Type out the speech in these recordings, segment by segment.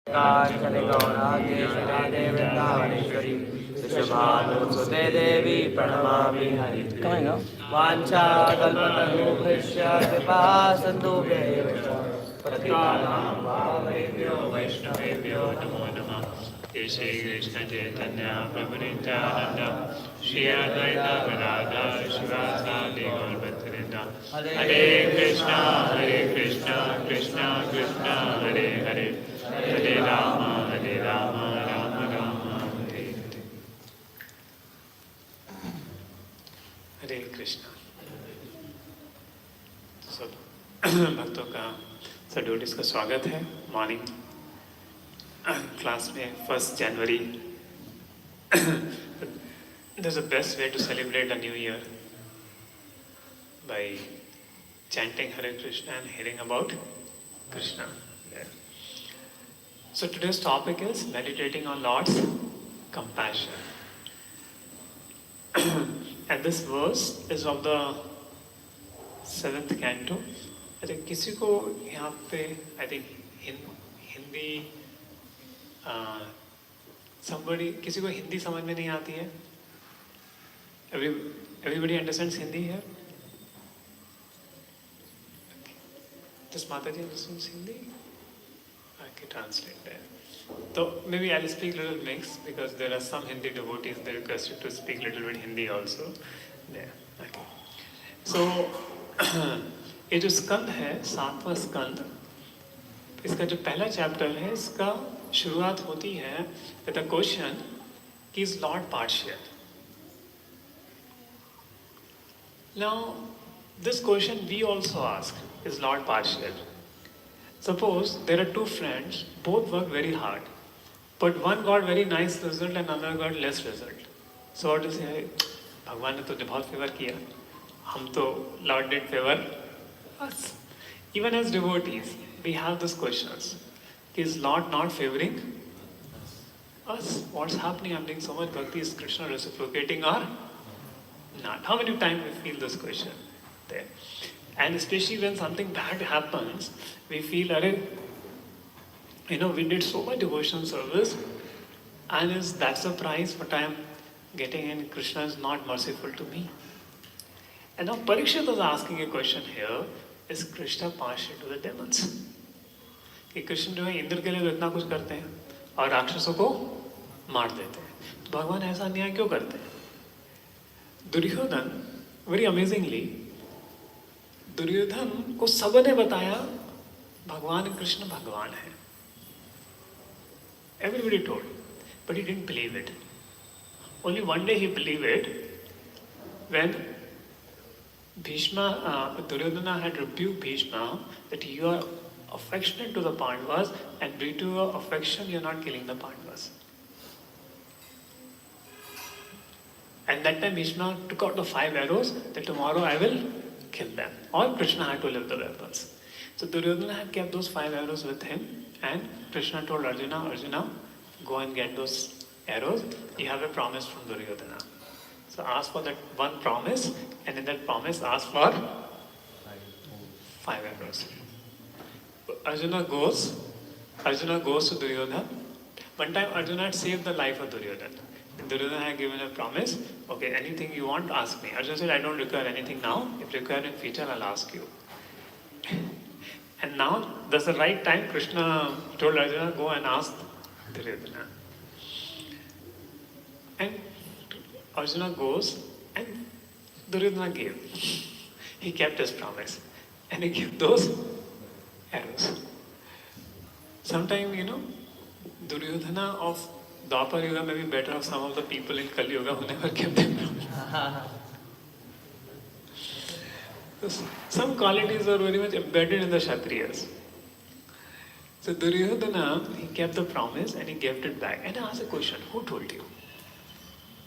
कांचन गौरांगे राधे वृंदावनेश्वरी सुषमानुसुते देवी प्रणमामि हरि वाञ्छाकल्पतरुभ्यश्च कृपा सिन्धुभ्यैव पतितानां पावनेभ्यो वैष्णवेभ्यो नमो नमः। श्री कृष्ण चैतन्य प्रभु नित्यानंद श्री अद्वैत गदाधर शिवासादि गौरभक्तवृंद। हरे कृष्णा कृष्णा कृष्णा हरे हरे, हरे राम राम राम हरे हरे। हरे कृष्णा। सब भक्तों का सडोटिस का स्वागत है मॉर्निंग क्लास में 1 जनवरी। There's a best way to celebrate a new year by chanting Hare Krishna and hearing about Krishna. Yeah. So today's topic is meditating on Lord's compassion. And this verse is of the 7th canto. I think किसी को यहाँ पे I think Hindi somebody किसी को हिंदी समझ में नहीं आती है? Everybody understands Hindi here? Does Mataji understands Hindi? I can translate that. So maybe I'll speak a little mix because there are some Hindi devotees that requested to speak a little bit Hindi also. Yeah. Okay. So ये जो स्कंद है 7वां स्कंद, इसका जो पहला chapter है इसका शुरुआत होती है with a question कि is Lord partial? Now this question we also ask, is Lord partial? Suppose there are two friends, both work very hard, but one got very nice result and another got less result. So what is it? भगवान ने तो बहुत favour किया, हम तो Lord did favor us. Even as devotees, we have these questions. Is Lord not favoring us? What's happening? I'm doing so much bhakti. Is Krishna reciprocating or not? How many times we feel this question there? And especially when something bad happens, we feel, we did so much devotional service, and is that the price what I am getting, and Krishna is not merciful to me? And now Parikshit was asking a question here, is Krishna partial to the demons? कि कृष्ण जो है इंद्र के लिए तो इतना कुछ करते हैं और राक्षसों को मार देते हैं, तो भगवान ऐसा अन्याय क्यों करते हैं? दुर्योधन, वेरी अमेजिंगली, दुर्योधन को सबने बताया भगवान कृष्ण भगवान है. Everybody told, but he didn't believe it. Only one day he believed it when Bhishma, Duryodhana had rebuked Bhishma that you are affectionate to the Pandavas, and due to your affection you are not killing the Pandavas. And that time Bhishma took out the 5 arrows that tomorrow I will kill them. Or Krishna had to lift the weapons. So Duryodhana had kept those 5 arrows with him, and Krishna told Arjuna, go and get those arrows. You have a promise from Duryodhana. So ask for that one promise, and in that promise ask for 5 arrows. Arjuna goes to Duryodhana. One time Arjuna had saved the life of Duryodhana. Duryodhana had given a promise, okay, anything you want, ask me. Arjuna said, I don't require anything now. If required in future, I'll ask you. And now, that's the right time. Krishna told Arjuna, go and ask Duryodhana. And Arjuna goes, and Duryodhana gave. He kept his promise. And he gave those arrows. Sometimes, Duryodhana of Dwapar Yuga may be better of some of the people in Kali Yuga who never kept their promise. Some qualities are very much embedded in the Kshatriyas. So Duryodhana, he kept the promise and he gave it back. And I asked a question, who told you?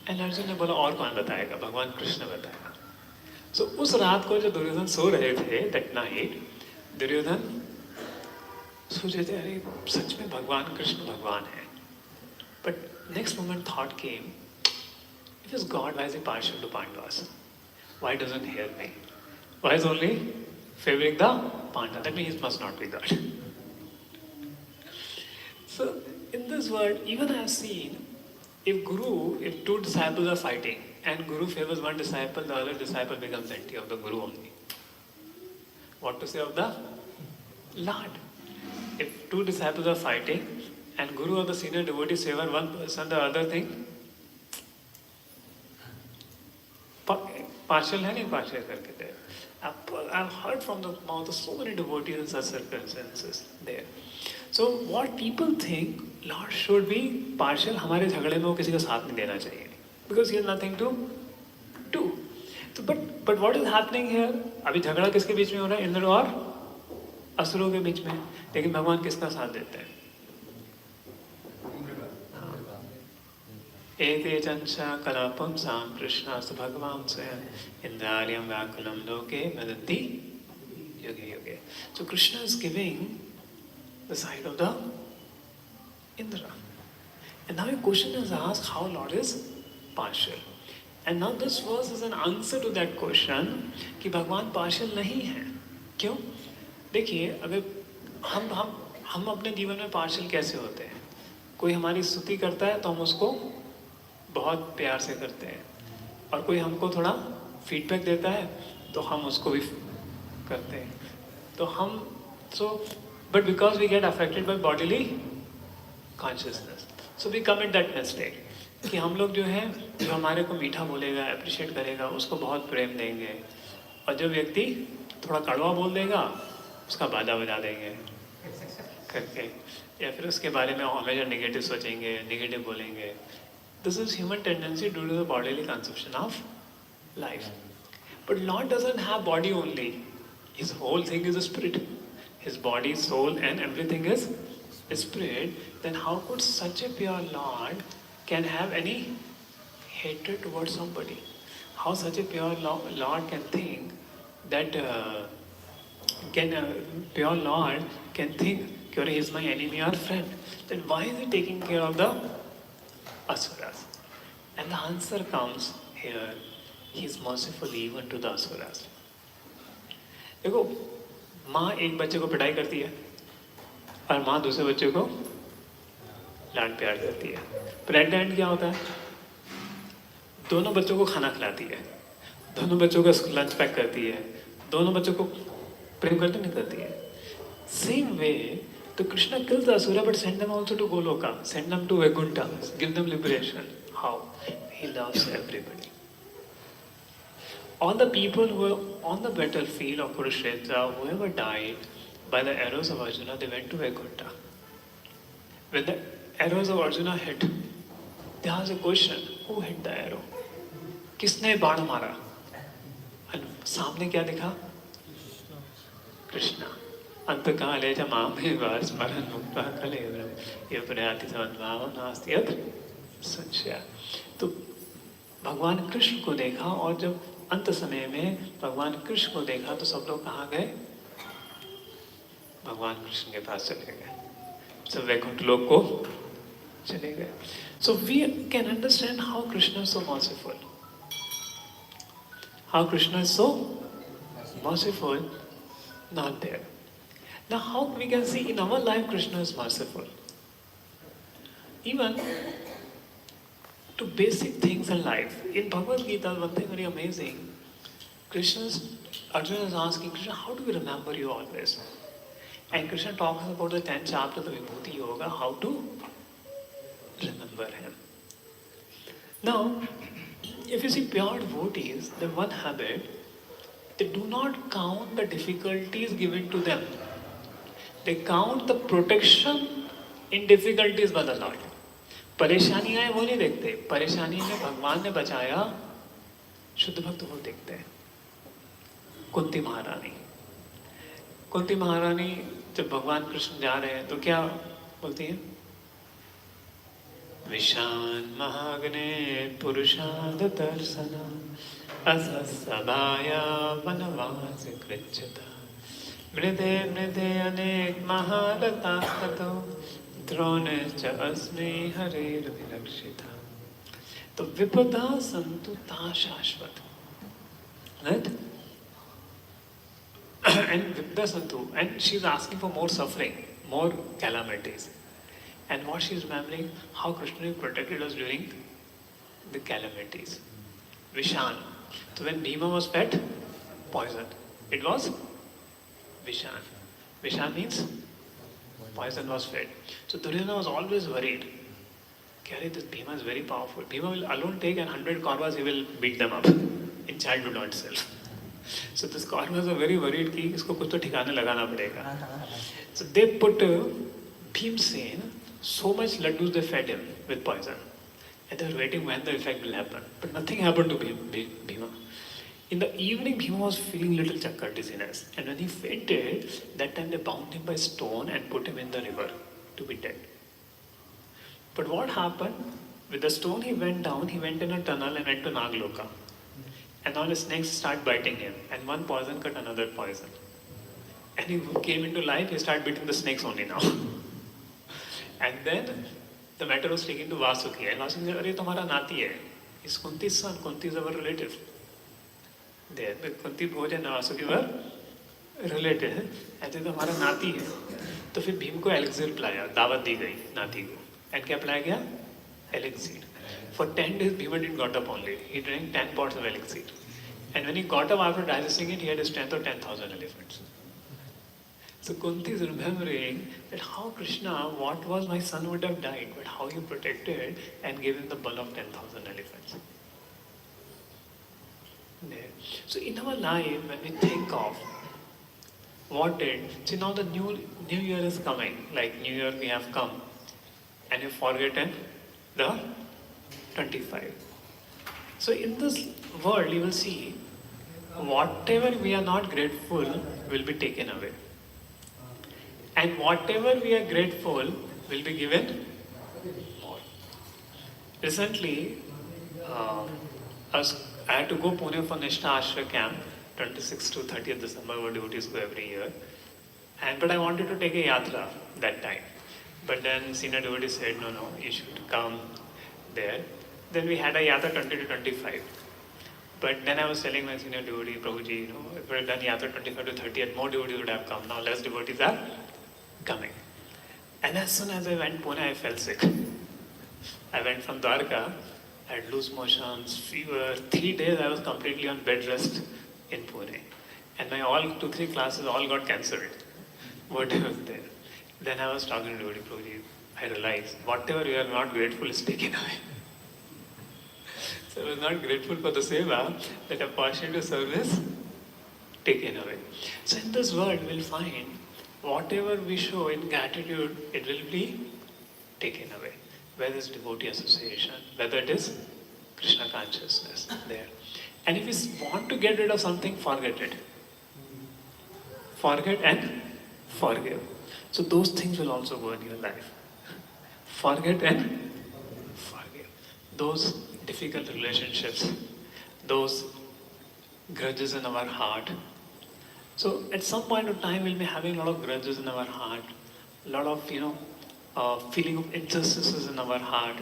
And Arjuna ने बोला और कौन बताएगा? भगवान कृष्ण बताएगा. So उस रात को जब दुर्योधन सो रहे थे, that night, दुर्योधन सोचे थे, अरे सच में भगवान कृष्ण भगवान है. But next moment thought came, if it's God, why is he partial to Pandavas? Why doesn't he hear me? Why is only favoring the Pandavas? That means he must not be God. So in this world, even I have seen, if two disciples are fighting and Guru favors one disciple, the other disciple becomes anti of the Guru only. What to say of the Lord? If two disciples are fighting and Guru or the senior devotees favor one person, the other thing, partial है नहीं partial करके दे. I've heard from the mouth of so many devotees in such circumstances there. So what people think, Lord should be partial. हमारे झगड़े में वो किसी का साथ नहीं देना चाहिए, because he has nothing to do. So but what is happening here? अभी झगड़ा किसके बीच में हो रहा है? इंद्र और असुरों के बीच में. लेकिन भगवान किसका साथ देते हैं? एते चंचा कलापुंसां कृष्णास्तु भगवान स्वयं इंद्रार्यं व्याकुलं लोके वदन्ति युगे युगे. So Krishna is giving the side of the Indra. And now a question is asked, how Lord is partial. And now this verse is an answer to that question कि भगवान partial नहीं है. क्यों? देखिए, अगर हम अपने जीवन में partial कैसे होते हैं? कोई हमारी स्तुति करता है तो हम उसको बहुत प्यार से करते हैं, और कोई हमको थोड़ा फीडबैक देता है तो हम उसको भी करते हैं. तो हम but because we get affected by bodily consciousness, so we commit that mistake कि हम लोग जो है, जो हमारे को मीठा बोलेगा, अप्रिशिएट करेगा, उसको बहुत प्रेम देंगे, और जो व्यक्ति थोड़ा कड़वा बोल देगा उसका बाजा बजा देंगे करके, या फिर उसके बारे में हमेशा नेगेटिव सोचेंगे, नेगेटिव बोलेंगे. This is human tendency due to the bodily conception of life. But Lord doesn't have body only. His whole thing is a spirit. His body, soul and everything is spirit. Then how could such a pure Lord can have any hatred towards somebody? How such a pure Lord can think that pure Lord can think he is my enemy or friend? Then why is he taking care of the Asuras? And the answer comes here. He is merciful even to the Asuras. देखो, माँ एक बच्चे को पिटाई करती है और माँ दूसरे बच्चे को लाड प्यार करती है. पर एट द एंड क्या होता है? दोनों बच्चों को खाना खिलाती है, दोनों बच्चों का लंच पैक करती है, दोनों बच्चों को प्रेम करते नहीं करती है. सेम वे, तो Krishna kills the asura but send them also to Goloka, send them to Vaikuntha, give them liberation. How? He loves everybody. All the people who were on the battlefield of Kurukshetra, whoever died by the arrows of Arjuna, they went to Vaikuntha. When the arrows of Arjuna hit, there was a question, who hit the arrow? किसने बाण मारा? और सामने क्या दिखा? कृष्णा. अंतकाले च मामेव स्मरन् मुक्त्वा कलेवरं ये प्रयाति समन्भावं नास्ति यत्र संशयः. तो भगवान कृष्ण को देखा, और जब अंत समय में भगवान कृष्ण को देखा तो सब लोग कहाँ गए? भगवान कृष्ण के पास चले गए, सब वैकुंठ लोक को चले गए. So we can understand how Krishna is so merciful. How Krishna is so merciful, not there. Now how we can see in our life Krishna is merciful? Even to basic things in life. In Bhagavad Gita, one thing very amazing, Arjuna is asking Krishna, how do we remember you always? And Krishna talks about the 10th chapter of the Vibhuti Yoga, how to remember him. Now, if you see pure devotees, the one habit, they do not count the difficulties given to them. They count the protection in difficulties by the Lord. परेशानी आए वो नहीं देखते, परेशानी में भगवान ने बचाया, शुद्ध भक्त वो देखते हैं. कुंती महारानी जब भगवान कृष्ण जा रहे हैं तो क्या बोलती हैं? विशान महाग्ने पुरुषाद दर्शना असभाया वनवास कृच्छता मृदे मृदे अनेक महारथास्ततो द्रोणश्च अस्मै हरेर्विरक्षिता. तो विपदा संतु ता शाश्वत. Right? And Vipda Santu, and she's asking for more suffering, more calamities. And what she's remembering, how Krishna protected us during the calamities. Vishan. So when Bhima was fed, poison. It was Vishan. Vishan means poison was fed. So Duryodhana was always worried. Carry this Bhima is very powerful. Bhima will alone take 100 Kauravas, he will beat them up in childhood itself. So this Kauravas are very worried कि इसको कुछ तो ठिकाने लगाना पड़ेगा. So they put Bhimsen, so much laddus they fed him with poison. And they were waiting when the effect will happen. But nothing happened to Bhima. In the evening, Bhima was feeling little chakkar dizziness. And when he fainted, that time they bound him by stone and put him in the river to be dead. But what happened? With the stone he went down, he went in a tunnel and went to Nagloka. And now the snakes start biting him. And one poison cut another poison. And he came into life, he started beating the snakes only now. And then the matter was taken to Vasuki. And Vasuki said, "Arey, tumhara nati hai. He's Kunti's son. Kunti is our relative." There, Kunti Bhoj and Vasuki were related. And they tumhara nati hai. तो फिर भीम को एलेक्सीर पिलाया, दावत दी गई नाती को. And क्या पिलाया गया? Elixir. For 10 days, Bhima didn't got up only. He drank 10 pots of elixir. And when he got up after digesting it, he had a strength of 10,000 elephants. So Kunti is remembering that how Krishna, what was my son would have died, but how he protected and gave him the ball of 10,000 elephants. There. So in our life, when we think of what did, see now the new year is coming, like New Year we have come, and you've forgotten the 25. So in this world, you will see whatever we are not grateful will be taken away. And whatever we are grateful will be given more. Recently, I had to go Pune for Nishtha Ashra camp, 26th to 30th December, where devotees go every year. But I wanted to take a yatra that time. But then senior devotee said, no, you should come there. Then we had a yatra 20 to 25. But then I was telling my senior devotee, Prabhuji, if we had done yatra 25 to 30, more devotees would have come. Now less devotees are coming. And as soon as I went Pune, I fell sick. I went from Dwarka, I had loose motions, fever. 3 days I was completely on bed rest in Pune. And my all 2-3 classes all got cancelled. Whatever was there. Then I was talking to devotee, Prabhuji, I realized whatever you are not grateful is taken away. So I was not grateful for the seva, that opportunity to service taken away. So in this world we'll find whatever we show in gratitude, it will be taken away. Whether it's devotee association, whether it is Krishna consciousness there. And if you want to get rid of something, forget it. Forget and forgive. So those things will also go in your life. Forget and forgive. Those difficult relationships, those grudges in our heart. So at some point of time, we'll be having a lot of grudges in our heart, a lot of, feeling of injustices in our heart.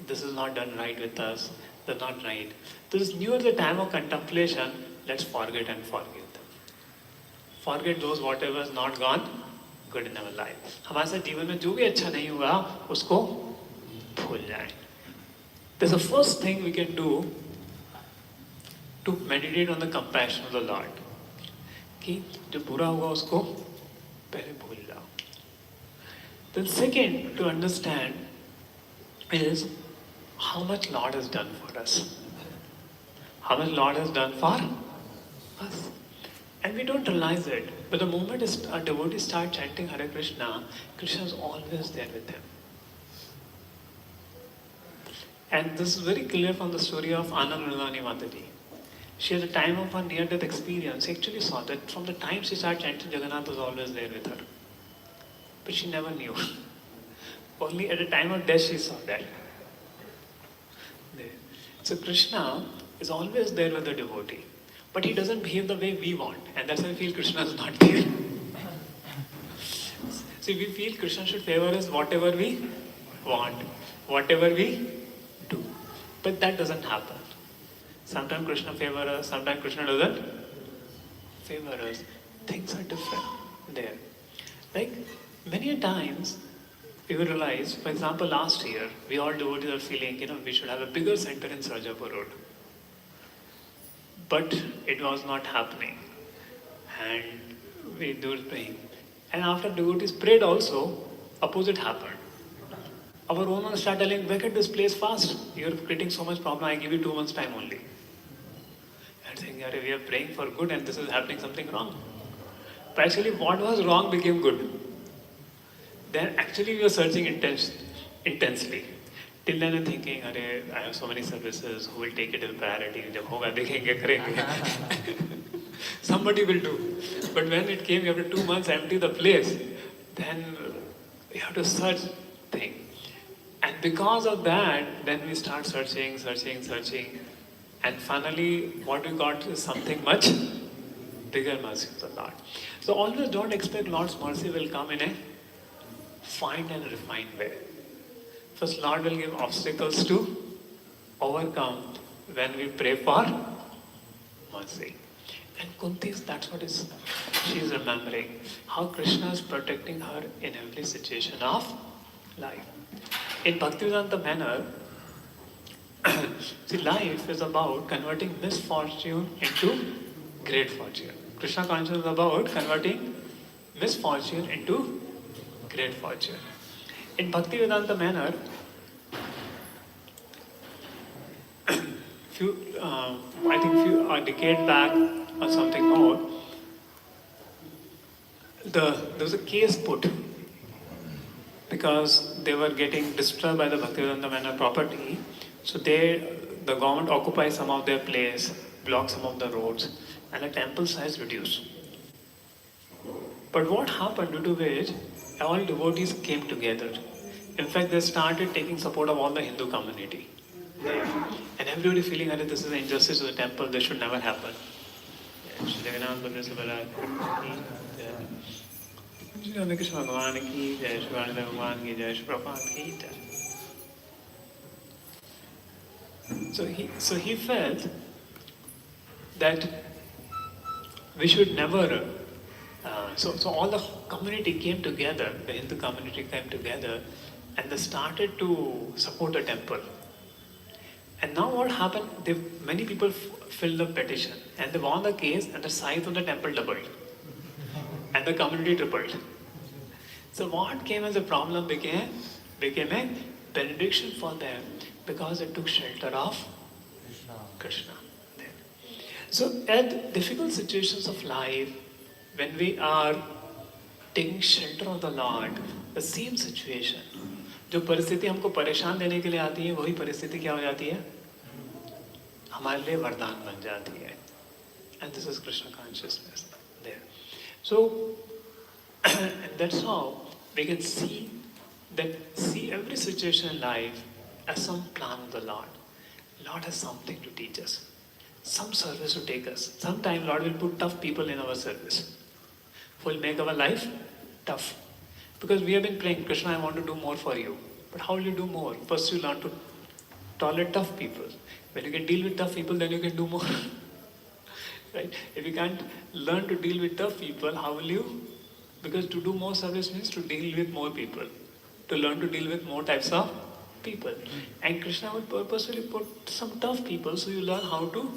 This is not done right with us. They're not right. This is near the time of contemplation. Let's forget and forgive them. Forget those whatever is not gone good in our life. हमारे साथ जीवन में जो भी अच्छा नहीं हुआ, उसको भूल जाएं. That's the first thing we can do to meditate on the compassion of the Lord. कि जो बुरा हुआ उसको पहले भूल जाओ. Then second, to understand is how much Lord has done for us. How much Lord has done for us. And we don't realize it. But the moment a devotee starts chanting Hare Krishna, Krishna is always there with him. And this is very clear from the story of Anandradani Mataji. She, at the time of her near-death experience, actually saw that from the time she started chanting, Jagannath was always there with her. But she never knew. Only at the time of death she saw that. So Krishna is always there with the devotee. But he doesn't behave the way we want. And that's why we feel Krishna is not there. See, we feel Krishna should favor us whatever we want, whatever we do. But that doesn't happen. Sometimes Krishna favors us, sometimes Krishna doesn't favor us. Things are different there. Like, many a times, we will realize, for example, last year, we all devotees are feeling, we should have a bigger center in Sarjapur Road. But it was not happening. And we were praying. And after devotees prayed also, opposite happened. Our owners started telling, vacate this place fast. You're creating so much problem, I give you 2 months time only. And saying, we are praying for good and this is happening something wrong. But actually what was wrong became good. Then actually we were searching intensely. Till then I'm thinking, I have so many services, who will take it as priority? Jab hoga, dekhenge, karenge. Somebody will do. But when it came, you have to 2 months empty the place, then you have to search things. And because of that, then we start searching. And finally, what we got is something much bigger mercy of the Lord. So always don't expect Lord's mercy will come in a fine and refined way. First, Lord will give obstacles to overcome when we pray for mercy. And Kunti, that's what she is remembering. How Krishna is protecting her in every situation of life. In Bhaktivedanta manner, see, life is about converting misfortune into great fortune. Krishna consciousness is about converting misfortune into great fortune. In Bhaktivedanta manner, I think a decade back or something more, there was a case put because they were getting disturbed by the Bhaktivedanta manor property. So the government occupied some of their place, blocked some of the roads, and the temple size reduced. But what happened, due to which all devotees came together. In fact, they started taking support of all the Hindu community. And everybody feeling that this is an injustice to the temple, this should never happen. Krishna Bhagavan ki jai, Shri Bhagavan ki jai, Shri Prabhupada ki jai. So he felt that we should never. So all the community came together, the Hindu community came together, and they started to support the temple. And now what happened? Many people filled the petition, and they won the case, and the size of the temple doubled, and the community tripled. So what came as a problem became a benediction for them, because they took shelter of Krishna. So at difficult situations of life, when we are taking shelter of the Lord, the same situation, जो परिस्थिति हमको परेशान देने के लिए आती है, वही परिस्थिति क्या हो जाती है? हमारे लिए वरदान बन जाती है. And this is Krishna consciousness there. So that's how we can see every situation in life as some plan of the Lord. Lord has something to teach us, some service to take us. Sometime Lord will put tough people in our service, who will make our life tough. Because we have been praying, Krishna, I want to do more for you. But how will you do more? First you learn to tolerate tough people. When you can deal with tough people, then you can do more. Right? If you can't learn to deal with tough people, how will you? Because to do more service means to deal with more people. To learn to deal with more types of people. And Krishna would purposely put some tough people so you learn how to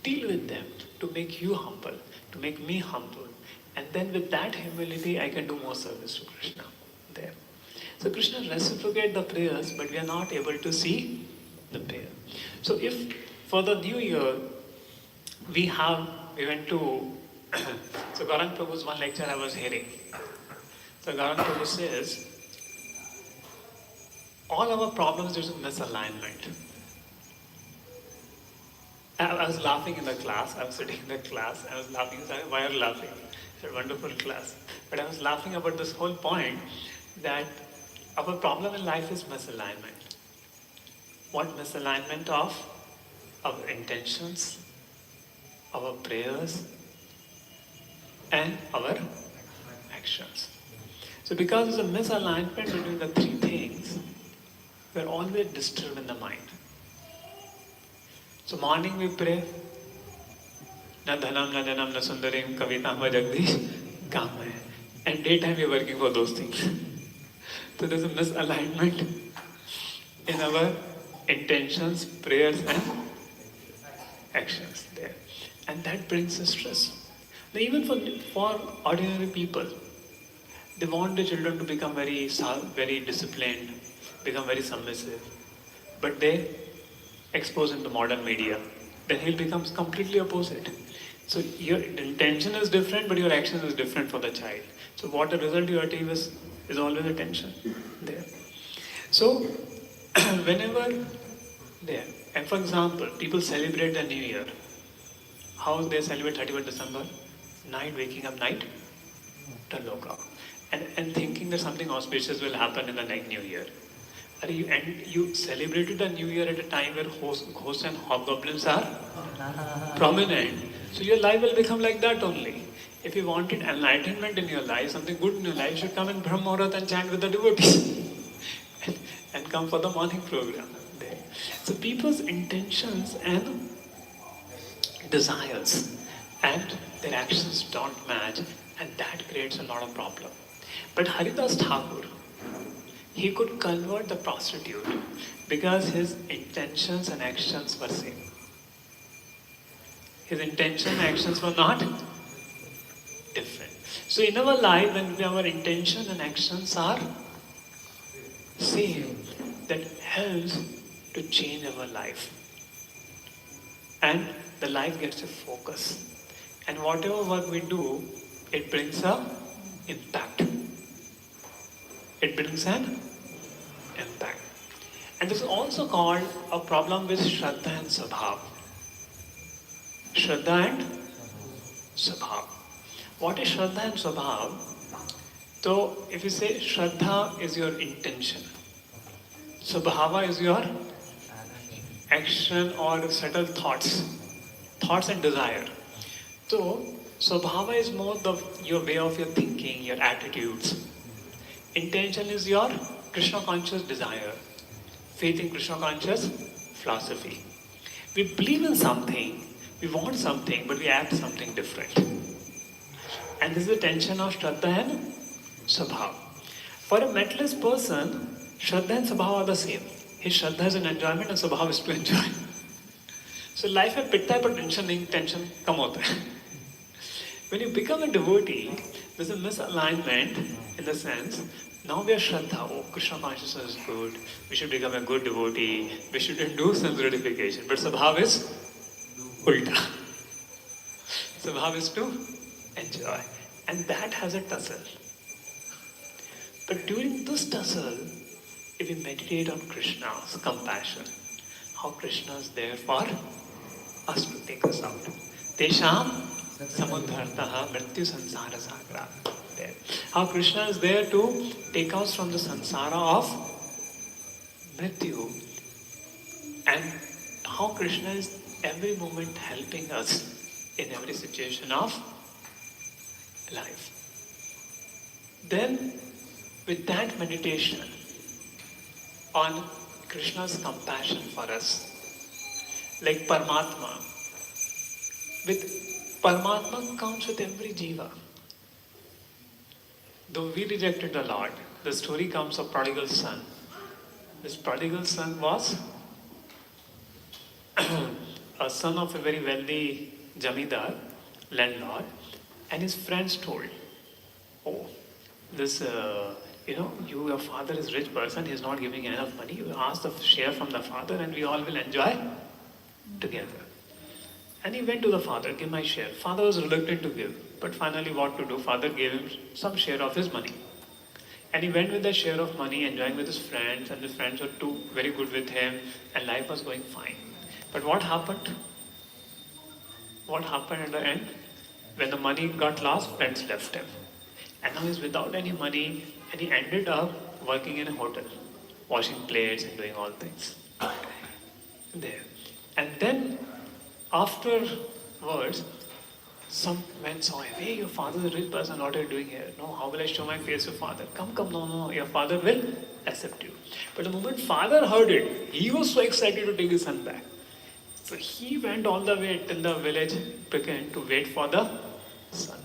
deal with them, to make you humble, to make me humble. And then with that humility, I can do more service to Krishna there. So Krishna reciprocates the prayers, but we are not able to see the prayer. So if for the new year, we went to, so Gauranga Prabhu's one lecture I was hearing. So Gauranga Prabhu says, all our problems due to misalignment. I was laughing in the class, I was sitting in the class, I was laughing, why are you laughing? It's a wonderful class. But I was laughing about this whole point that our problem in life is misalignment. What misalignment of our intentions, our prayers, and our actions. So because of the misalignment between the three things, we're always disturbed in the mind. So morning we pray, na dhanam, na janam, na sundarim, kavitam, va jagdish, kam hai. And daytime we're working for those things. So there's a misalignment in our intentions, prayers and actions there. And that brings us stress. Now even for ordinary people, they want their children to become very disciplined, become very submissive. But they expose him to modern media. Then he becomes completely opposite. So your intention is different, but your action is different for the child. So what the result you achieve is always a tension there. So whenever there, and for example, people celebrate the New Year. How they celebrate 31st December? Night, waking up night, Taloka. And thinking that something auspicious will happen in the next New Year. And you celebrated the New Year at a time where ghosts and hobgoblins are prominent. So your life will become like that only. If you wanted enlightenment in your life, something good in your life, you should come in Brahmamurat and chant with the devotees. and come for the morning program. There. So people's intentions and desires and their actions don't match, and that creates a lot of problem. But Haridas Thakur, he could convert the prostitute because his intentions and actions were same. His intentions and actions were not different. So in our life, when our intention and actions are same, that helps to change our life. And the life gets a focus. And whatever work we do, it brings a impact. It brings an impact. And this is also called a problem with Shraddha and Sabhav. Shraddha and Sabhav. What is Shraddha and Sabhav? So, if you say Shraddha is your intention, Sabhava is your action or subtle thoughts and desire. So, Sabhava is more your way of your thinking, your attitudes. Intention is your Krishna conscious desire. Faith in Krishna conscious philosophy. We believe in something, we want something, but we act something different. And this is the tension of Shraddha and Sabhav. For a materialist person, Shraddha and Sabhav are the same. His Shraddha is an enjoyment and Sabhav is to enjoy. So life में पिटता है पर tension कम होता है. When you become a devotee, there's a misalignment in the sense, now we are Shraddha, oh, Krishna consciousness is good, we should become a good devotee, we shouldn't do sense gratification. But Sabhav is ulta. Sabhav is to enjoy. And that has a tussle. But during this tussle, if we meditate on Krishna's compassion, how Krishna is there for us to take us out. Tesham samudhartaha mrityu sansara sagra. There. How Krishna is there to take us from the sansara of mrityu, and how Krishna is every moment helping us in every situation of life. Then, with that meditation on Krishna's compassion for us, like Paramatma, with Paramatma comes with every jiva. Though we rejected the Lord, the story comes of prodigal son. This prodigal son was a son of a very wealthy jamidar, landlord, and his friends told, oh, this, your father is a rich person, he's not giving enough money, you ask the share from the father and we all will enjoy together. And he went to the father, give my share. Father was reluctant to give, but finally what to do? Father gave him some share of his money. And he went with that share of money, enjoying with his friends, and his friends were too very good with him, and life was going fine. But what happened? What happened at the end? When the money got lost, friends left him. And now he's without any money, and he ended up working in a hotel, washing plates and doing all things. There. And then, afterwards, some men saw him, hey, your father is a rich person, what are you doing here? No, how will I show my face to father? Come, no, your father will accept you. But the moment father heard it, he was so excited to take his son back. So he went all the way till the village began to wait for the son.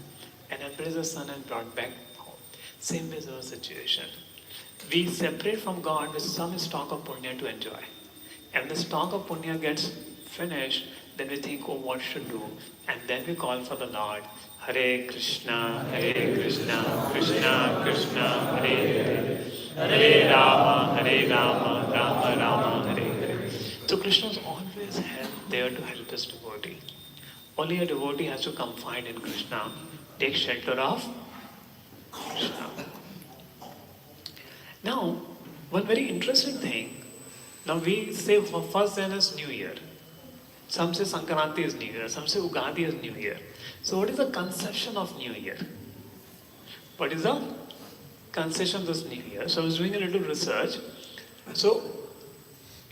And embraced the son and brought back home. Same is our situation. we separate from God with some stock of punya to enjoy. And the stock of punya gets finished, then we think, oh, what should do? And then we call for the Lord. Hare Krishna, Krishna Krishna, Hare Hare. Hare Rama, Rama Rama, Hare Hare. So Krishna is always there to help his devotee. Only a devotee has to confide in Krishna, take shelter of Krishna. Now, one very interesting thing, now we say first then is New Year. Some say Sankranti is New Year, some say Ugadi is New Year. So what is the conception of New Year? What is the conception of this New Year? So I was doing a little research. So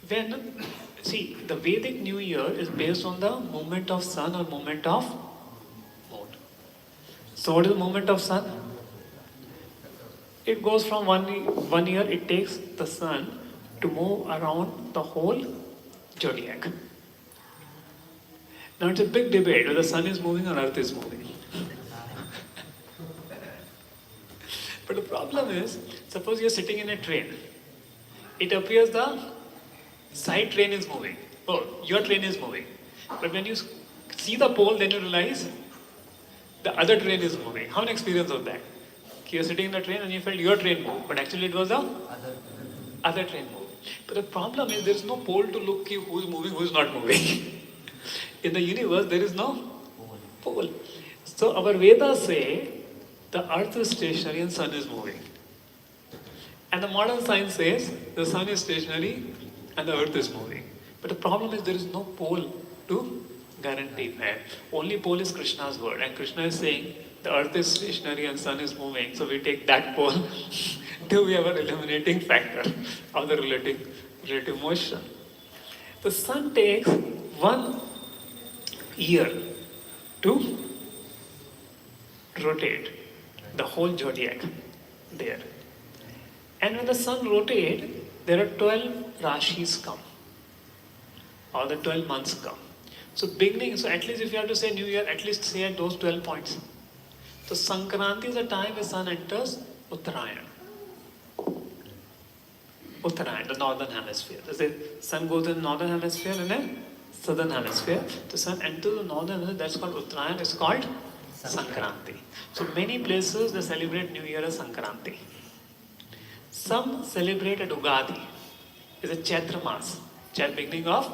when, see, the Vedic New Year is based on the movement of sun or movement of moon. So what is the movement of sun? It goes from one year, it takes the sun to move around the whole zodiac. Now it's a big debate whether the sun is moving or earth is moving. But the problem is, suppose you're sitting in a train. It appears the side train is moving. Oh, your train is moving. But when you see the pole, then you realize the other train is moving. How an experience of that? You're sitting in the train and you felt your train moved, but actually it was the other train moving. But the problem is there is no pole to look who is moving, who is not moving. In the universe, there is no pole. So our Vedas say the earth is stationary and sun is moving. And the modern science says the sun is stationary and the earth is moving. But the problem is there is no pole to guarantee that. Only pole is Krishna's word. And Krishna is saying the earth is stationary and sun is moving. So we take that pole to be our eliminating factor of the relative motion. The sun takes 1 year to rotate the whole zodiac there. And when the sun rotates, there are 12 rashis come, or the 12 months come. So beginning, so at least if you have to say New Year, at least say at those 12 points. So Sankranti is the time the sun enters Uttarayan. Uttarayan, the northern hemisphere. The sun goes in the northern hemisphere and then southern hemisphere. The sun enters the northern hemisphere, that's called Uttarayan, it's called Sankranti. So many places they celebrate New Year as Sankranti. Some celebrate at Ugadi. It's a Chaitra Mas. Beginning of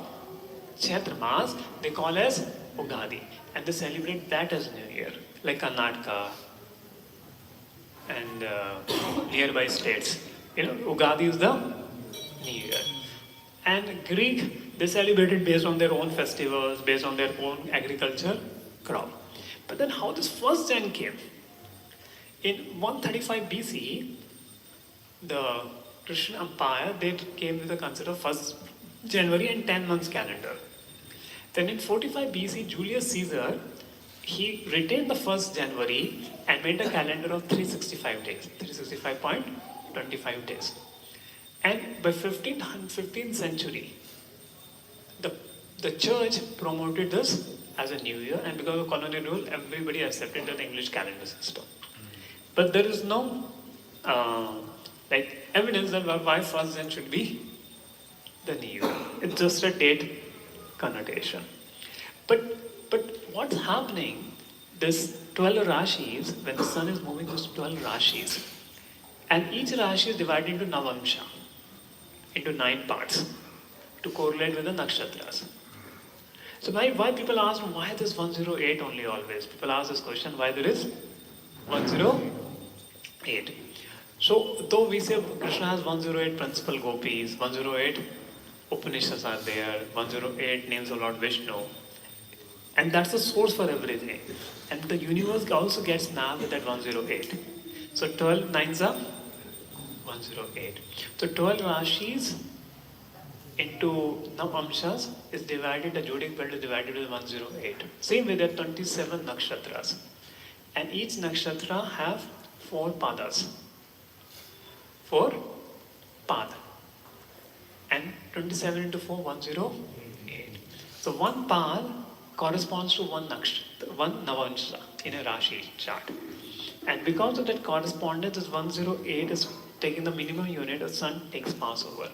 Chaitra Mas, they call as Ugadi. And they celebrate that as New Year. Like Karnataka and nearby states. Ugadi is the New Year. And Greek, they celebrate it based on their own festivals, based on their own agriculture crop. But then how this first Jan came? In 135 BC, the Christian Empire, they came with the concept of 1st January and 10 months calendar. Then in 45 BC, Julius Caesar, he retained the 1st January and made a calendar of 365 days, 365.25 days. And by 15th century, the church promoted this as a new year, and because of colonial rule, everybody accepted the English calendar system. But there is no evidence that why 1st Jan should be the new year. It's just a date connotation. But what's happening, this 12 rashis, when the sun is moving, those 12 rashis, and each rashi is divided into Navamsha, into 9 parts, to correlate with the nakshatras. So why people ask, why this 108 only always? People ask this question, why there is 108? So though we say Krishna has 108 principal gopis, 108 Upanishads are there, 108 names of Lord Vishnu, and that's the source for everything. And the universe also gets mapped with that 108. So 12 nines are 108. So 12 rashis into Navamshas is divided, the zodiac belt is divided with 108. Same way there are 27 nakshatras. And each nakshatra have 4 padas. 4 pad. And 27 into 4, 108. So one pad corresponds to one nakshatra, one Navamsha in a Rashi chart. And because of that correspondence, this 108 is taking the minimum unit, the sun takes mass over.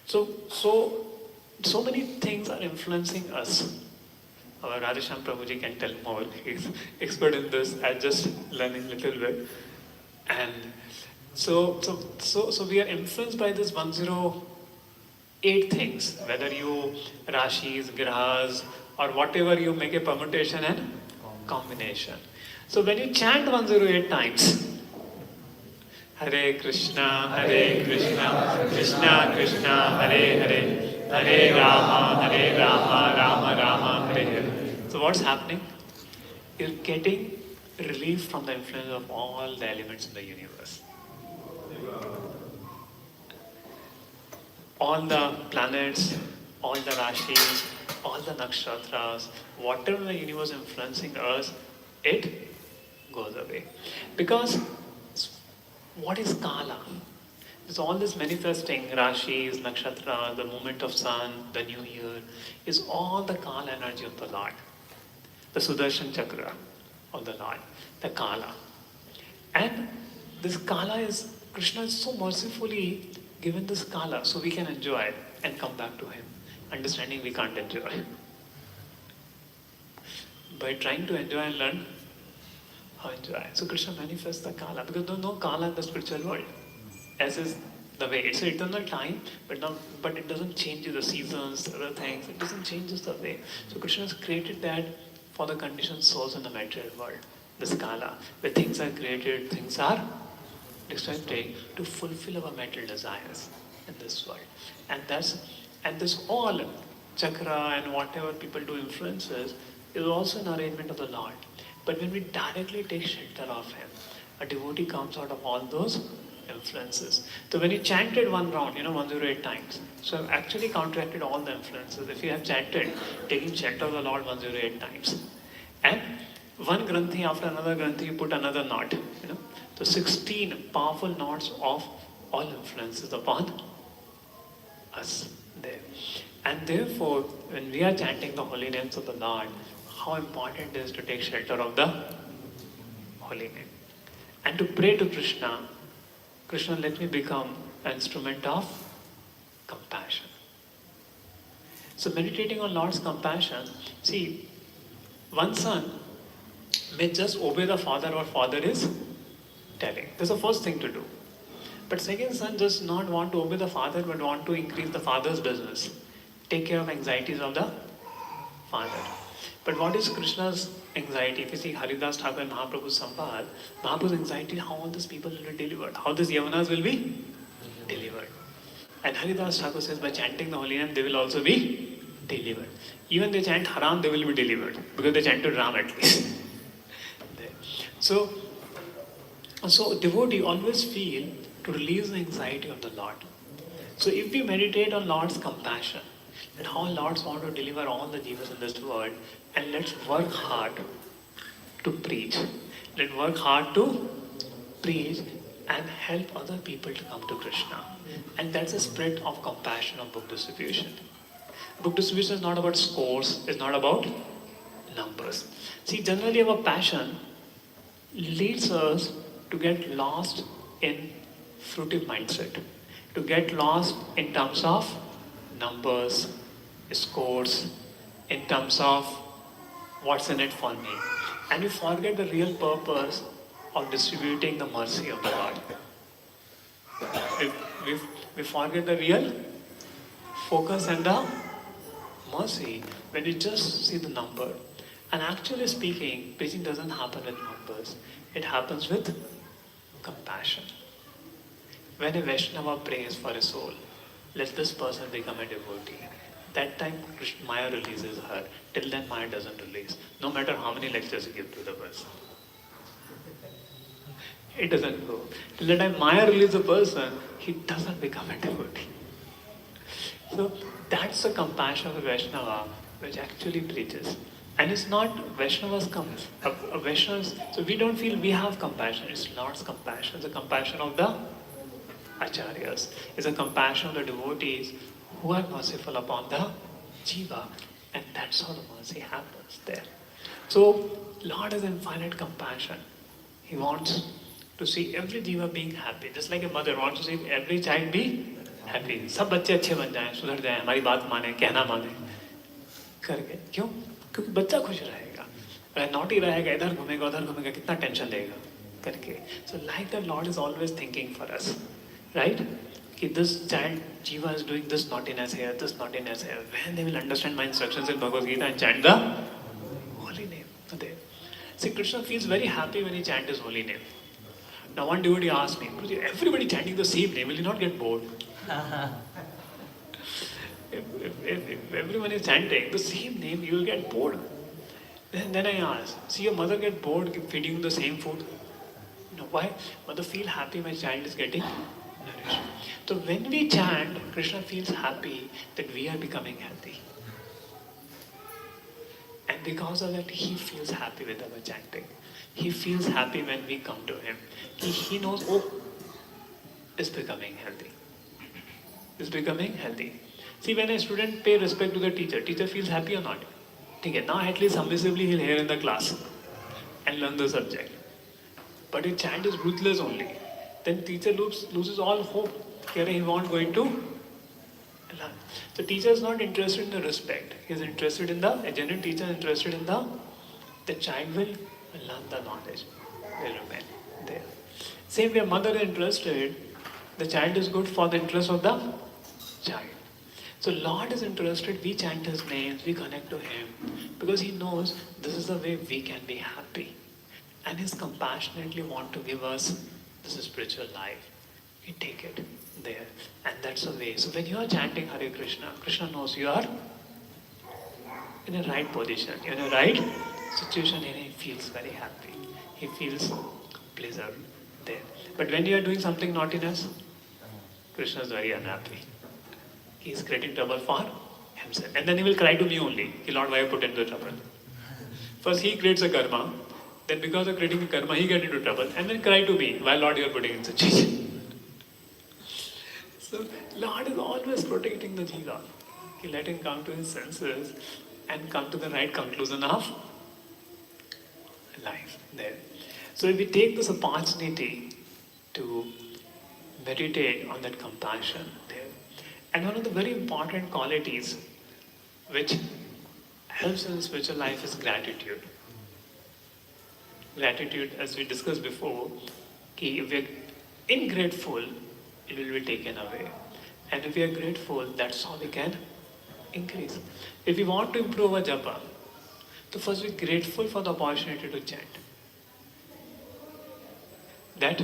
So many things are influencing us. Our Radhesham Prabhuji can tell more. He's expert in this. I'm just learning a little bit. And so we are influenced by this 108 things, whether you Rashis, Grahas, or whatever you make a permutation and combination. So when you chant 108 times, Hare Krishna, Krishna Krishna, Hare Hare, Hare Rama, Rama Rama, Hare Hare. So what's happening? You're getting relief from the influence of all the elements in the universe. All the planets, all the rashis, all the nakshatras, whatever the universe influencing us, it goes away. Because what is Kala? It's all this manifesting, rashis, nakshatras, the movement of sun, the new year, is all the Kala energy of the Lord. The Sudarshan Chakra of the Lord, the Kala. And this Kala is, Krishna is so mercifully given this Kala so we can enjoy it and come back to Him. Understanding we can't enjoy. By trying to enjoy and learn how to enjoy. So Krishna manifests the Kala because there's no Kala in the spiritual world. As is the way. It's an eternal time, but it doesn't change the seasons, other things. It doesn't change the way. So Krishna has created that for the conditioned souls in the material world. The Skala, where things are created, things are destructed to fulfill our material desires in this world. And this all chakra and whatever people do influences is also an arrangement of the Lord. But when we directly take shelter of Him, a devotee comes out of all those influences. So when you chanted one round, 108 times, so I've actually counteracted all the influences. If you have chanted, taking shelter of the Lord 108 times, and one granthi after another granthi, you put another knot, So 16 powerful knots of all influences upon us there. And therefore, when we are chanting the holy names of the Lord, how important it is to take shelter of the holy name. And to pray to Krishna, Krishna, let me become an instrument of compassion. So meditating on Lord's compassion, see, one son may just obey the father what father is telling. That's the first thing to do. But second son does not want to obey the father but want to increase the father's business. Take care of anxieties of the father. But what is Krishna's anxiety? If you see Haridas Thakur and Mahaprabhu's Sambhad, Mahaprabhu's anxiety how all these people will be delivered, how these Yavanas will be delivered. And Haridas Thakur says by chanting the holy name they will also be delivered. Even they chant Haram, they will be delivered because they chanted Ram at least. So devotee always feel to release the anxiety of the Lord. So if we meditate on Lord's compassion, and how Lord wants to deliver all the jivas in this world, and let's work hard to preach. Let's work hard to preach and help other people to come to Krishna. And that's a spirit of compassion of book distribution. Book distribution is not about scores, it's not about numbers. See, generally our passion leads us to get lost in fruitive mindset, to get lost in terms of numbers, scores, in terms of what's in it for me. And we forget the real purpose of distributing the mercy of the Lord. We forget the real focus and the mercy when we just see the number. And actually speaking, preaching doesn't happen with numbers. It happens with compassion. When a Vaishnava prays for a soul, let this person become a devotee. That time Maya releases her. Till then Maya doesn't release. No matter how many lectures you give to the person. It doesn't go. Till the time Maya releases the person, he doesn't become a devotee. So that's the compassion of a Vaishnava which actually preaches. And it's not Vaishnavas comes. Vaishnavas, so we don't feel we have compassion. It's Lord's compassion. It's the compassion of the Acharyas. It's the compassion of the devotees who are merciful upon the jiva. And that's how the mercy happens there. So Lord has infinite compassion. He wants to see every jiva being happy. Just like a mother wants to see every child be happy. सब बच्चे अच्छे बन जाएं, सुधर जाएं, हमारी बात माने, कहना माने, करके क्यों? क्योंकि बच्चा खुश रहेगा. अगर नॉटी रहेगा, इधर घूमेगा, उधर घूमेगा, कितना टेंशन देगा करके. So like the Lord is always thinking for us, right? Ki this child jiva is doing this naughtiness here, this naughtiness here. When they will understand my instructions in Bhagavad Gita and chant the holy name. There. See, Krishna feels very happy when he chants his holy name. Now one devotee asked me, everybody chanting the same name, will you not get bored? if everyone is chanting the same name, you will get bored. Then I asked, see your mother get bored feeding you the same food? No, why? Mother feel happy when child is getting nourished. So when we chant, Krishna feels happy that we are becoming healthy. And because of that, he feels happy with our chanting. He feels happy when we come to him. He knows, oh, it's becoming healthy. It's becoming healthy. See, when a student pay respect to the teacher, teacher feels happy or not? Okay, now at least submissively he'll hear in the class and learn the subject. But if child is ruthless only, then teacher loses all hope. He won't going to learn. So teacher is not interested in the respect. He is interested in a genuine teacher is interested in the child will learn the knowledge. Will remain there. Same way mother is interested, the child is good for the interest of the child. So Lord is interested, we chant his names, we connect to him, because he knows this is the way we can be happy. And he's compassionately want to give us this spiritual life. We take it there. And that's the way. So when you are chanting Hare Krishna, Krishna knows you are in a right position, in a right situation, and he feels very happy. He feels pleasure there. But when you are doing something naughtiness, Krishna is very unhappy. He is creating trouble for himself. And then he will cry to me only. Lord, why I put into trouble? First he creates a karma. Then because of creating a karma, he gets into trouble. And then cry to me, why Lord you are putting in situation? So Lord is always protecting the jiva. He let him come to his senses and come to the right conclusion of life there. So if we take this opportunity to meditate on that compassion there, and one of the very important qualities which helps in spiritual life is gratitude. Gratitude, as we discussed before, if we are ingrateful, it will be taken away. And if we are grateful, that's how we can increase. If we want to improve our japa, so first be grateful for the opportunity to chant. That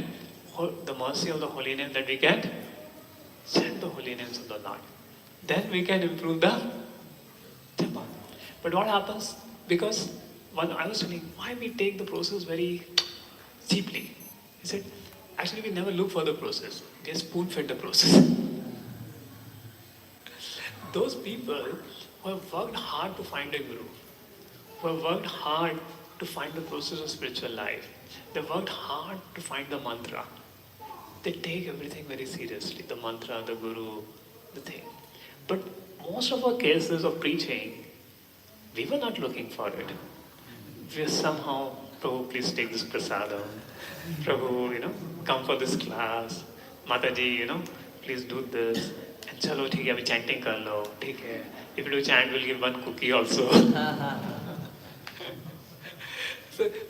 the mercy of the holy name that we get, chant the holy names of the Lord. Then we can improve the japa. But what happens? Because I was telling, why we take the process very cheaply? He said, actually we never look for the process. We spoon-fed the process. Those people who have worked hard to find a guru, who have worked hard to find the process of spiritual life, they worked hard to find the mantra. They take everything very seriously, the mantra, the guru, the thing. But most of our cases of preaching, we were not looking for it. We somehow, Prabhu, please take this prasadam. Prabhu, come for this class. Mataji, please do this. And chalo, theek hai, abhi chanting kar lo. Theek hai. If you do chant, we'll give one cookie also.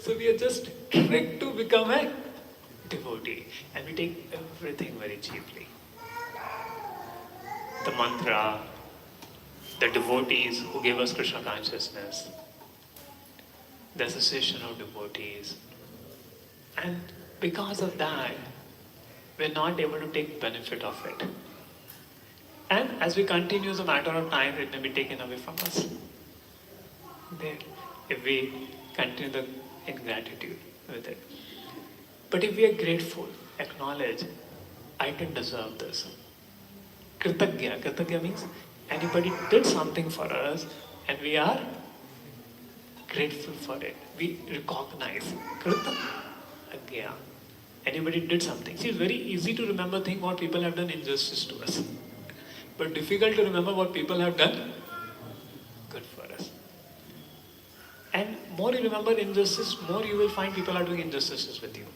So we are just tricked to become a devotee. And we take everything very cheaply. The mantra, the devotees who gave us Krishna consciousness, the association of devotees. And because of that, we're not able to take benefit of it. And as we continue, as a matter of time, it may be taken away from us. There, if we continue the ingratitude with it. But if we are grateful, acknowledge, I can deserve this. Kritagya. Kritagya means anybody did something for us and we are grateful for it. We recognize. Kritagya. Anybody did something. See, it's very easy to remember things what people have done injustice to us. But difficult to remember what people have done good for us. And more you remember injustice, more you will find people are doing injustices with you.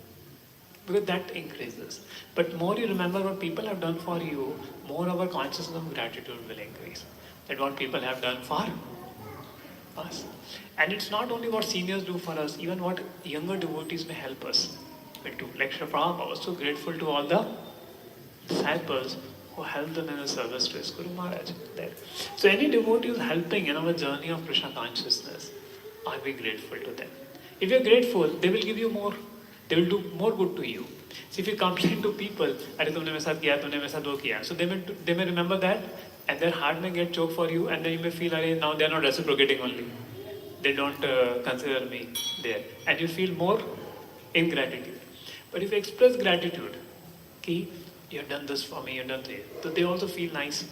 because that increases. But more you remember what people have done for you, more our consciousness of gratitude will increase. That what people have done for us. And it's not only what seniors do for us, even what younger devotees may help us will do. Like Sri Prabhupada was so grateful to all the disciples who helped them in the service to his Guru Maharaj. There. So any devotee who is helping in our journey of Krishna consciousness, are we grateful to them? If you're grateful, they will give you more. They will do more good to you. So if you complain to people, "Arey tumne mere sath kiya, tumne mere sath wo kiya," so they may remember that, and their heart may get choked for you, and then you may feel, "Arey, now they are not reciprocating only. They don't consider me there," and you feel more ingratitude. But if you express gratitude, कि you have done this for me, you have done this, so they also feel nice.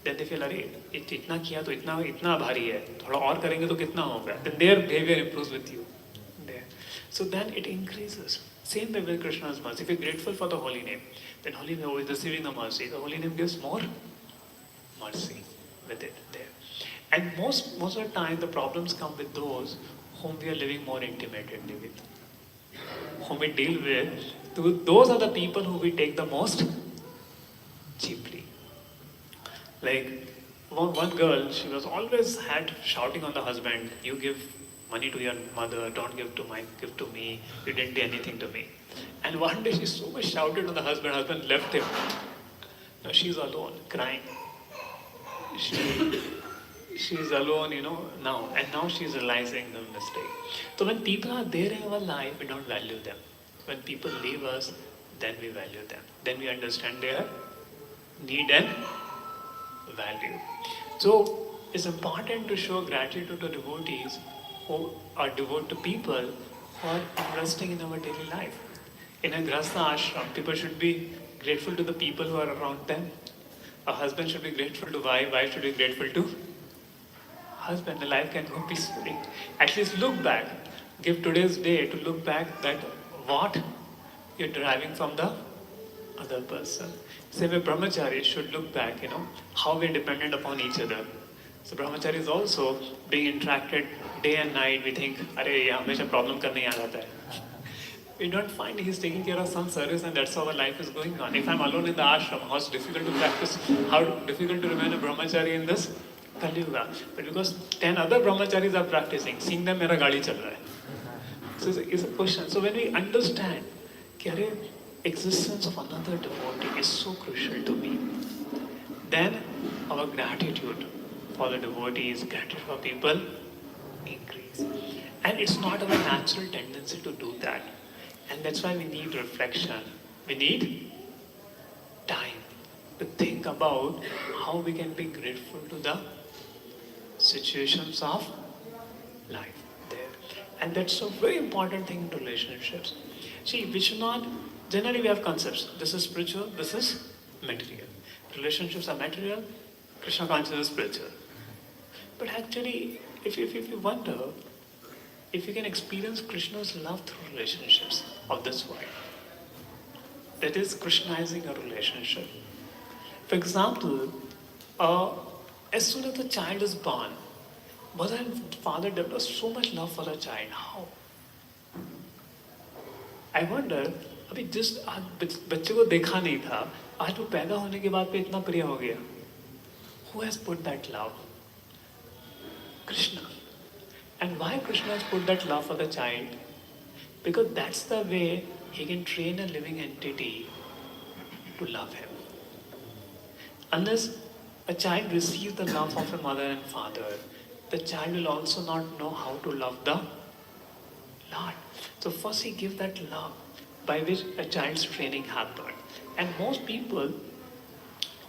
Then they feel, अरे इतना किया तो इतना भारी है, थोड़ा और करेंगे तो कितना होगा. Then their behavior improves with you. There. So then it increases. Same way with Krishna's mercy. If you're grateful for the holy name, then holy name is receiving the mercy. The holy name gives more mercy with it there. And most of the time, the problems come with those whom we are living more intimately with, whom we deal with. Those are the people who we take the most cheaply. Like one girl, she was always had shouting on the husband, "You give money to your mother, don't give to me, you didn't do anything to me." And one day she so much shouted on the husband left him. Now she's alone, crying. She's alone, now. And now she's realizing the mistake. So when people are there in our life, we don't value them. When people leave us, then we value them. Then we understand their need and value. So it's important to show gratitude to devotees who are devoted to people who are investing in our daily life. In a Grasta ashram, people should be grateful to the people who are around them. A husband should be grateful to wife should be grateful to husband. The life can go peacefully. At least look back. Give today's day to look back that what you're deriving from the other person. Same way brahmacharis should look back, how we're dependent upon each other. So brahmachari is also being interacted day and night. We think, "Arey, ye hamesha problem karne hi aa jata hai." We don't find he's taking care of some service, and that's how our life is going on. If I'm alone in the ashram, how difficult to practice, how difficult to remain a brahmachari in this Kali Yuga. But because 10 other brahmacharis are practicing, seeing them, mera gaadi chal raha hai. So it's a question. So when we understand that existence of another devotee is so crucial to me, then our gratitude for the devotees, gratitude for people increase. And it's not our natural tendency to do that. And that's why we need reflection. We need time to think about how we can be grateful to the situations of life there. And that's a very important thing in relationships. See, we should not, generally we have concepts. This is spiritual, this is material. Relationships are material, Krishna consciousness is spiritual. But actually, if you wonder, if you can experience Krishna's love through relationships of this world, that is Krishnizing a relationship. For example, as soon as the child is born, mother and father develop so much love for the child. How? I wonder, अभी जिस बच्चे को देखा नहीं था, आज वो पैदा होने के बाद पे इतना प्रिय हो गया. Who has put that love? Krishna. And why Krishna has put that love for the child? Because that's the way he can train a living entity to love him. Unless a child receives the love of a mother and father, the child will also not know how to love the Lord. So first he gives that love by which a child's training happens. And most people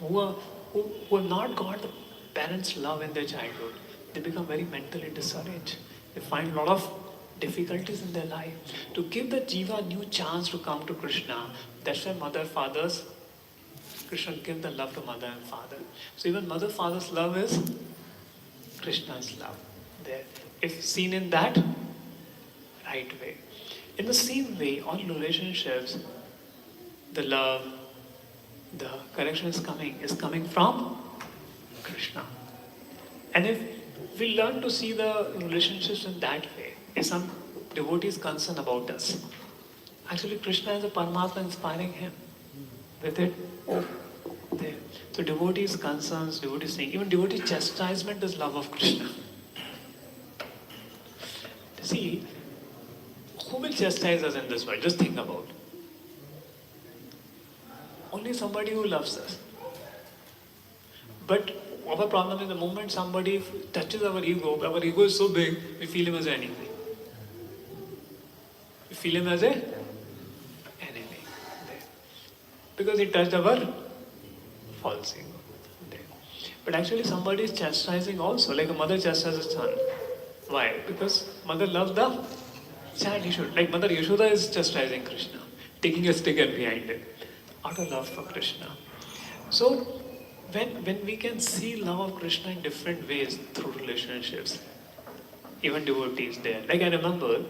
who have not got the parents' love in their childhood, they become very mentally discouraged. They find a lot of difficulties in their life. To give the jiva a new chance to come to Krishna, that's why mother, fathers, Krishna give the love to mother and father. So even mother, father's love is Krishna's love there. If seen in that right way. In the same way, all relationships, the love, the correction is coming from Krishna. And if we learn to see the relationships in that way, if some devotee is concerned about us, Actually, Krishna is a Paramatma inspiring him with it. There. So devotees' concerns, devotees saying, even devotee chastisement is love of Krishna. See, who will chastise us in this world? Just think about. Only somebody who loves us. But our problem is the moment somebody touches our ego is so big, we feel him as an enemy. We feel him as an enemy. Because he touched our false ego. But actually somebody is chastising also, like a mother chastises a son. Why? Because mother loves the child. He should. Like Mother Yashoda is chastising Krishna, taking a stick and behind it, out of love for Krishna. So when we can see love of Krishna in different ways through relationships, even devotees there. Like I remember,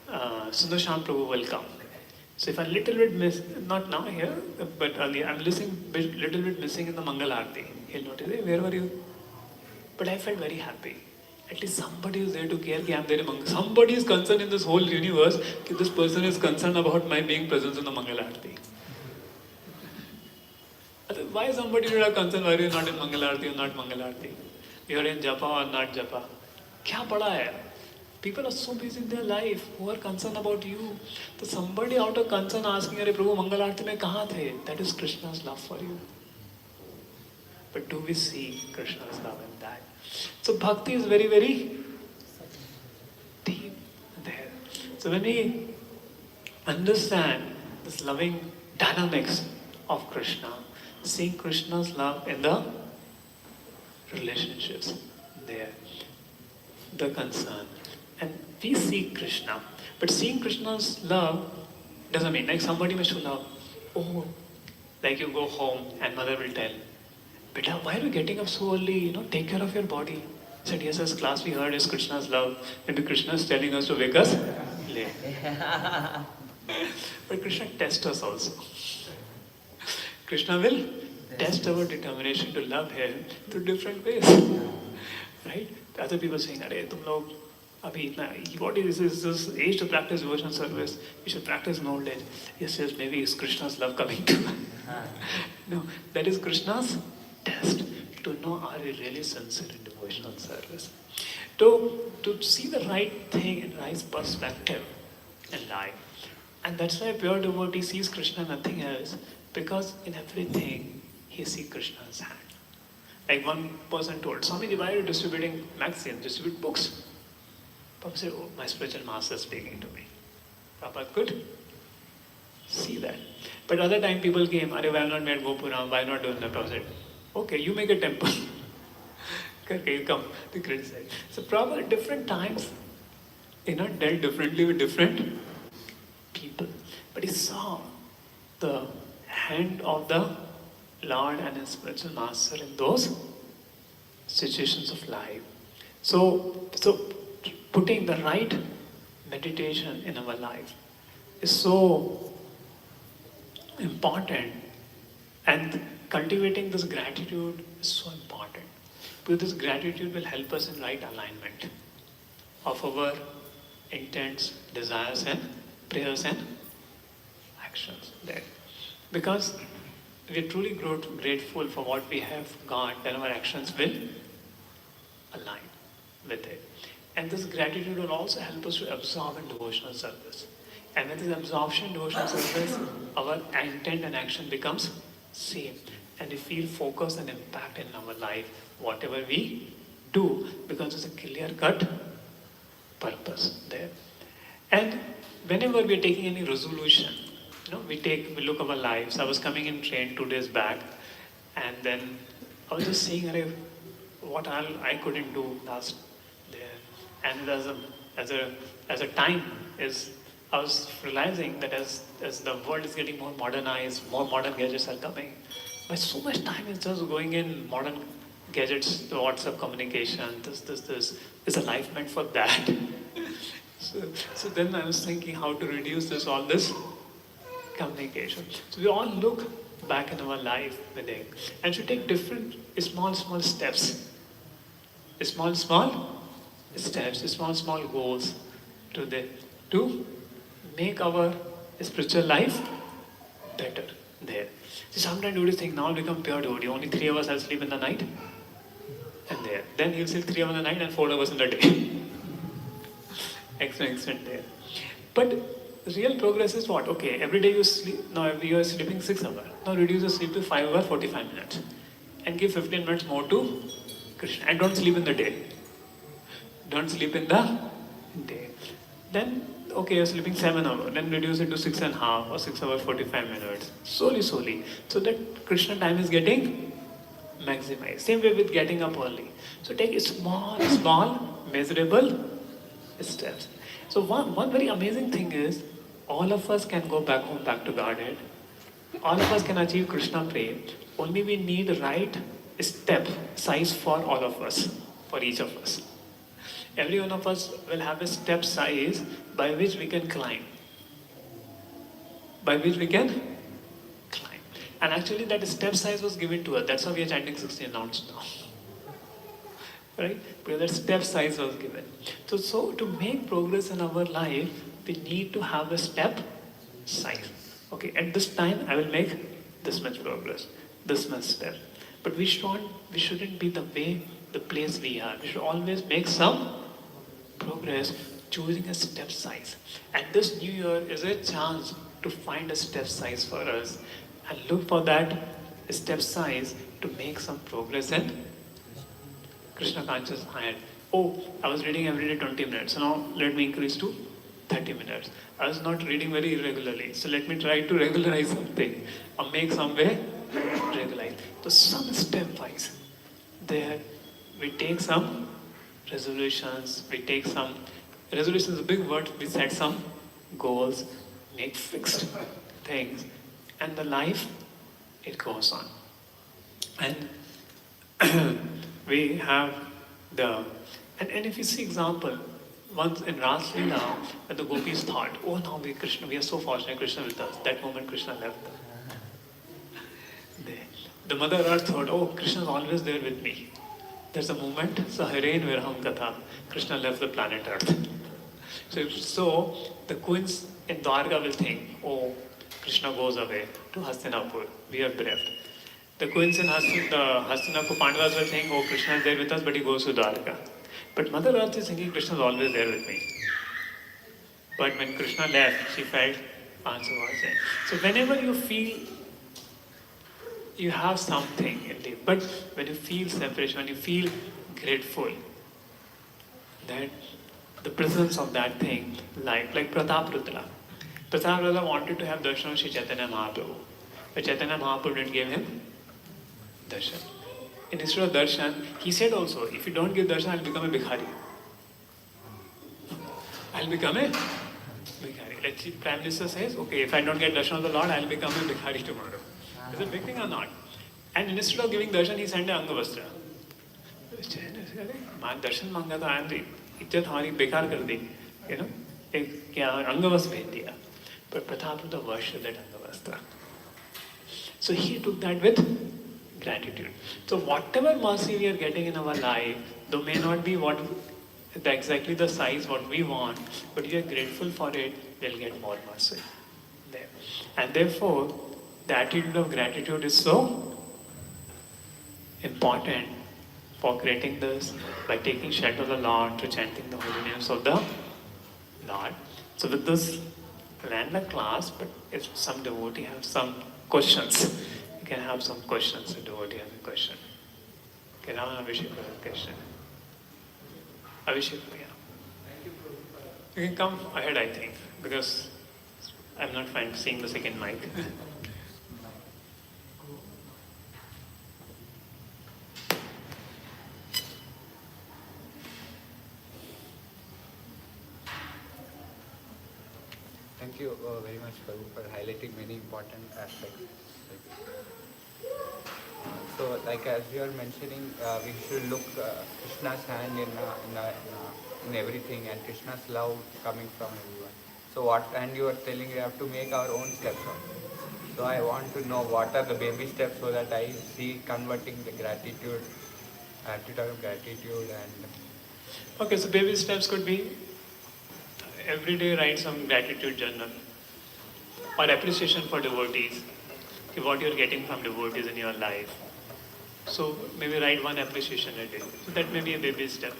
Sundarsham Prabhu will come. So if I little bit miss, not now here, but earlier, I'm listening little bit missing in the Mangal Aarti. He'll notice, hey, where were you? But I felt very happy. At least somebody is there to care that I'm there in Mangal. Somebody is concerned in this whole universe that this person is concerned about my being present in the Mangal Aarti. Why somebody would have concern why you're not in Mangal Aarti or not Mangal Aarti? You're in Japa or not Japa? Kya pada hai? People are so busy in their life who are concerned about you. So somebody out of concern asking, Arey Prabhu, Mangal Aarti mein kahan the? That is Krishna's love for you. But do we see Krishna's love in that? So bhakti is very, very deep there. So when we understand this loving dynamics of Krishna, seeing Krishna's love in the relationships there, the concern. And we see Krishna. But seeing Krishna's love doesn't mean like somebody may show love. Oh, like you go home and mother will tell, Beta, why are you getting up so early? Take care of your body. I said, yes, as class we heard is Krishna's love. Maybe Krishna is telling us to wake us late. But Krishna tests us also. Krishna will test our determination to love him through different ways. Right? The other people saying, Arey, tum log, what is this age to practice devotional service? You should practice in old age. Yes, maybe it's Krishna's love coming to us. No, that is Krishna's test to know are we really sincere in devotional service. To see the right thing in right perspective in life. And that's why pure devotee sees Krishna nothing else, because in everything he sees Krishna's hand. Like one person told, Swamiji, why are you distributing magazines, distribute books? Prabhupada said, oh, my spiritual master is speaking to me. Prabhupada could see that. But other time people came, why have not made Gopuram, why not doing that? Prabhupada said, okay, you make a temple. Okay, you come to criticize. So Prabhupada at different times, dealt differently with different people. But he saw the hand of the Lord and his spiritual master in those situations of life. So putting the right meditation in our life is so important, and cultivating this gratitude is so important, because this gratitude will help us in right alignment of our intents, desires and prayers and actions there. Because we are truly grateful for what we have got, then our actions will align with it. And this gratitude will also help us to absorb in devotional service. And with this absorption in devotional service, our intent and action becomes same. And we feel focus and impact in our life, whatever we do, because it's a clear-cut purpose there. And whenever we are taking any resolution, we look at our lives. I was coming in train 2 days back, and then I was just saying, what I couldn't do last there. And as a time is, I was realizing that as the world is getting more modernized, more modern gadgets are coming, but so much time is just going in modern gadgets, the WhatsApp communication, this. Is a life meant for that? So then I was thinking how to reduce all this communication. So we all look back in our life with it, and should take different small steps. Small steps, small goals to make our spiritual life better there. See, sometimes devotees think, now I'll become pure devotee, only 3 hours I'll sleep in the night, and there. Then he'll sleep 3 hours in the night and 4 hours in the day. Excellent there. But real progress is what? Okay, every day you sleep, now you are sleeping 6 hours. Now reduce your sleep to 5 hours, 45 minutes. And give 15 minutes more to Krishna. And don't sleep in the day. Don't sleep in the day. Then, okay, you're sleeping 7 hours. Then reduce it to 6.5 or 6 hours, 45 minutes. Slowly. So that Krishna time is getting maximized. Same way with getting up early. So take small, measurable steps. So one very amazing thing is, all of us can go back home, back to Godhead. All of us can achieve Krishna Prem. Only we need right step size for all of us, for each of us. Every one of us will have a step size by which we can climb. By which we can climb. And actually that step size was given to us. That's why we are chanting 16 rounds now. Right? Because that step size was given. So to make progress in our life, we need to have a step size. Okay, at this time I will make this much progress, this much step. But we shouldn't be the place we are. We should always make some progress, choosing a step size. And this new year is a chance to find a step size for us and look for that step size to make some progress in Krishna conscious mind. Oh, I was reading every day 20 minutes. So now let me increase to 30 minutes. I was not reading very irregularly. So let me try to regularize something or make some way regularize. So some step wise. There we take some resolutions. Resolutions is a big word. We set some goals, make fixed things. And the life, it goes on. And we have and if you see example, once in Ras Leela, when the gopis thought, oh now we are so fortunate, Krishna with us. That moment Krishna left them. The Mother Earth thought, oh, Krishna is always there with me. There's a moment, Saharain Virham Katha, Krishna left the planet Earth. So the queens in Dwarka will think, oh, Krishna goes away to Hastinapur, we are bereft. The queens in Hastinapur Pandavas will think, oh, Krishna is there with us, but he goes to Dwarka. But Mother Earth is thinking, Krishna is always there with me. But when Krishna left, she felt answer was there. So whenever you feel you have something in life, but when you feel separation, when you feel grateful, that the presence of that thing, like Pratap Rudra. Pratap Rudra wanted to have darshan of Shri Chaitanya Mahaprabhu, but Chaitanya Mahaprabhu didn't give him darshan. Instead of darshan, he said also, if you don't give darshan, I'll become a bhikhari. I'll become a bhikhari. Like the Prime Minister says, okay, if I don't get darshan of the Lord, I'll become a bhikhari tomorrow. Is it a big thing or not? And instead of giving darshan, he sent an Angavastra. Darshan manga tha, and इज्जत हमारी बेकार कर दी, एक क्या अंगवस्त्र भेज दिया. But Pratap Rudra worshipped that Angavastra. So he took that with gratitude. So whatever mercy we are getting in our life, though may not be exactly the size what we want, but we are grateful for it, we'll get more mercy there. And therefore, the attitude of gratitude is so important for creating this, by taking shelter of the Lord, to chanting the holy names of the Lord. So with this, we'll end the class, but if some devotee have some questions, you can have some questions. The devotee has a question. Okay, now Abhishek has a question. Abhishek, yeah. You can come ahead, I think, because I'm not fine seeing the second mic. Thank you very much, Prabhu, for highlighting many important aspects. So, like as you are mentioning, we should look Krishna's hand in everything, and Krishna's love coming from everyone. So, and you are telling we have to make our own steps also. So, I want to know what are the baby steps so that I see converting the attitude of gratitude and. Okay, so baby steps could be every day write some gratitude journal. or appreciation for devotees, what you're getting from devotees in your life. So maybe write one appreciation a day. So that may be a baby step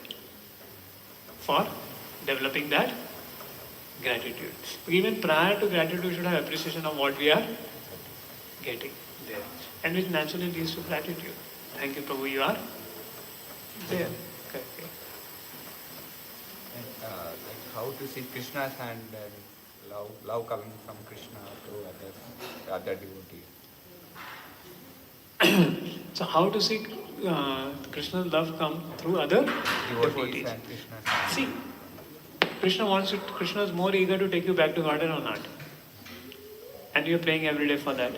for developing that gratitude. Even prior to gratitude, we should have appreciation of what we are getting there. And which naturally leads to gratitude. Thank you, Prabhu, you are there. Okay. And, like how to see Krishna's hand and love coming from Krishna to other devotees. So how to see Krishna's love come through other devotees? And Krishna's hand. See, Krishna is more eager to take you back to garden or not? And you are praying every day for that.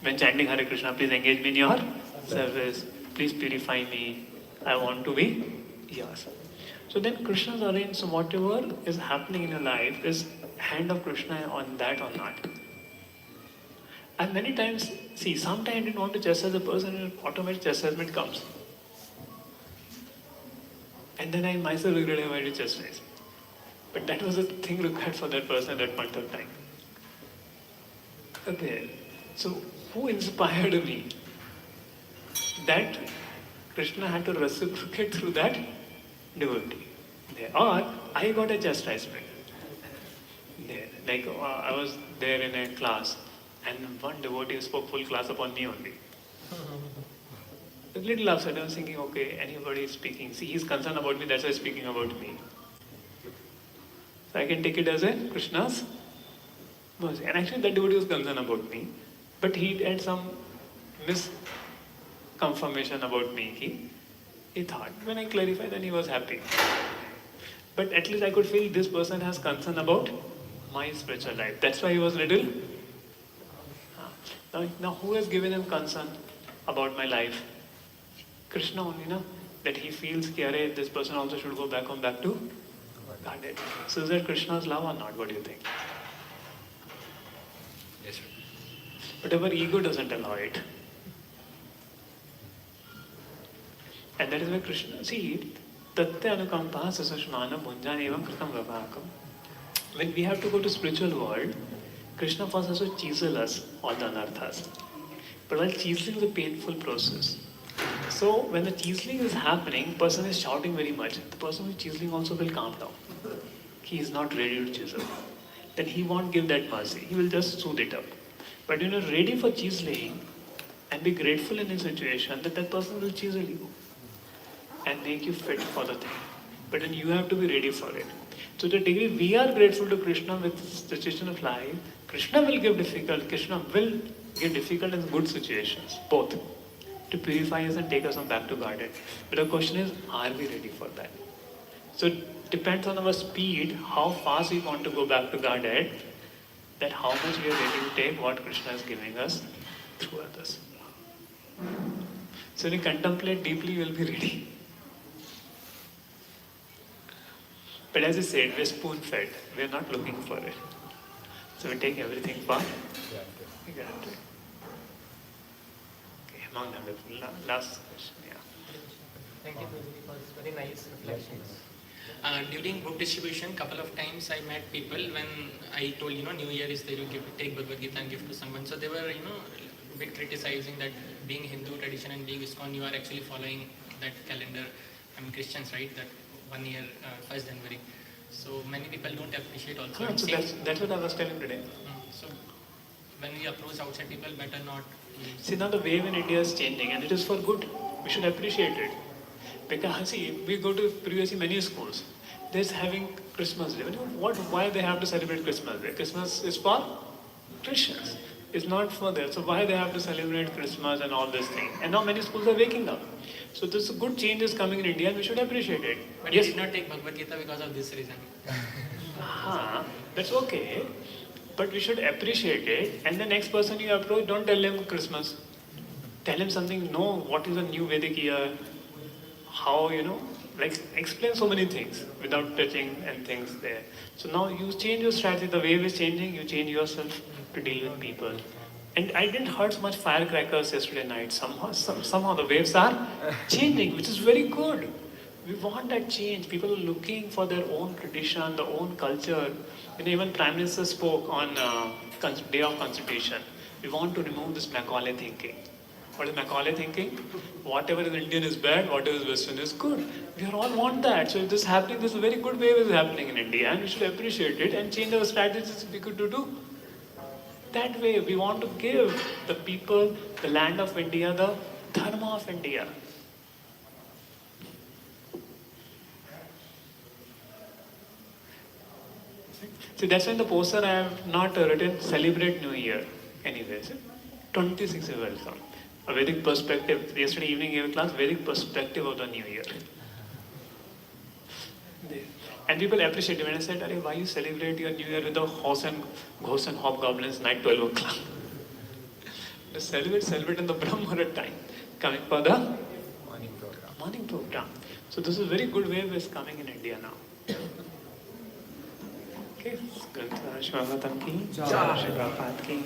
When chanting Hare Krishna, please engage me in your service. Please purify me. I want to be yours. So then Krishna's arranged, so whatever is happening in your life is hand of Krishna on that or not. And many times, see, sometimes I didn't want to chastise a person and automatic chastisement comes. And then I myself regret why I did chastise. But that was the thing required for that person at that point of time. Okay. So who inspired me? That Krishna had to reciprocate through that devotee. There. Or I got a chastisement. There. Like I was there in a class and one devotee spoke full class upon me only. A little upset. I was thinking, okay, anybody is speaking. See, he's concerned about me, that's why he's speaking about me. So I can take it as a Krishna's mercy. And actually that devotee was concerned about me. But he had some misconfirmation about me. He thought, when I clarified, then he was happy. But at least I could feel this person has concern about my spiritual life. That's why he was little. Now who has given him concern about my life? Krishna only, no? That he feels, this person also should go back to Godhead. So is that Krishna's love or not? What do you think? Yes, sir. But our ego doesn't allow it. And that is why Krishna, see, Tatya Anukampa Sasushmana Bhunjan Evam Kritam Vavakam. When we have to go to spiritual world, Krishna first has to chisel us all the anarthas. But while chiseling is a painful process. So when the chiseling is happening, person is shouting very much. The person who is chiseling also will calm down. He is not ready to chisel. Then he won't give that mercy. He will just soothe it up. But when you are ready for chiseling and be grateful in a situation, that person will chisel you and make you fit for the thing. But then you have to be ready for it. So the degree we are grateful to Krishna with the situation of life, Krishna will give difficult in good situations, both, to purify us and take us on back to Godhead. But the question is, are we ready for that? So it depends on our speed, how fast we want to go back to Godhead, that how much we are ready to take what Krishna is giving us through others. So when you contemplate deeply, you will be ready. But as I said, we're spoon-fed. We're not looking for it. So we take everything for granted. Okay, among them, last question, yeah. Thank you, Prabhu, for very nice reflections. During book distribution, couple of times I met people when I told, New Year is there, you take Bhagavad Gita and give to someone. So they were, a bit criticizing that being Hindu tradition and being ISKCON, you are actually following that calendar. Christians, right? That 1 year, 1st January. So many people don't appreciate also. So that's what I was telling today. So when we approach outside people, better not. See, now the wave in India is changing and it is for good. We should appreciate it. Because, see, we go to previously many schools. They're having Christmas Day. Why they have to celebrate Christmas Day? Christmas is for Christians. It's not for them. So why they have to celebrate Christmas and all this thing? And now many schools are waking up. So this good change is coming in India and we should appreciate it. But yes, you did not take Bhagavad Gita because of this reason. That's okay. But we should appreciate it. And the next person you approach, don't tell him Christmas. Tell him something, no, what is a new Vedic year? How, explain so many things without touching and things there. So now you change your strategy, the wave is changing, you change yourself to deal with people. And I didn't heard so much firecrackers yesterday night. Somehow the waves are changing, which is very good. We want that change. People are looking for their own tradition, their own culture. Even Prime Minister spoke on day of Constitution. We want to remove this Macaulay thinking. What is Macaulay thinking? Whatever is Indian is bad, whatever is Western is good. We all want that. So if this is happening, this is a very good way it is happening in India, and we should appreciate it and change our strategies we could do. That way, we want to give the people, the land of India, the dharma of India. See, that's why in the poster I have not written celebrate New Year. Anyways, 26 is welcome. A Vedic perspective. Yesterday evening in class, Vedic perspective of the New Year. And people appreciate it when I said, "Arey, why you celebrate your New Year with the horse and ghosts and hobgoblins night 12 o'clock?" Just celebrate in the Brahm Muhurat time. Coming for the morning program. So this is a very good wave is coming in India now. Okay, Bhagvatam ki, Sri Prabhupada ki.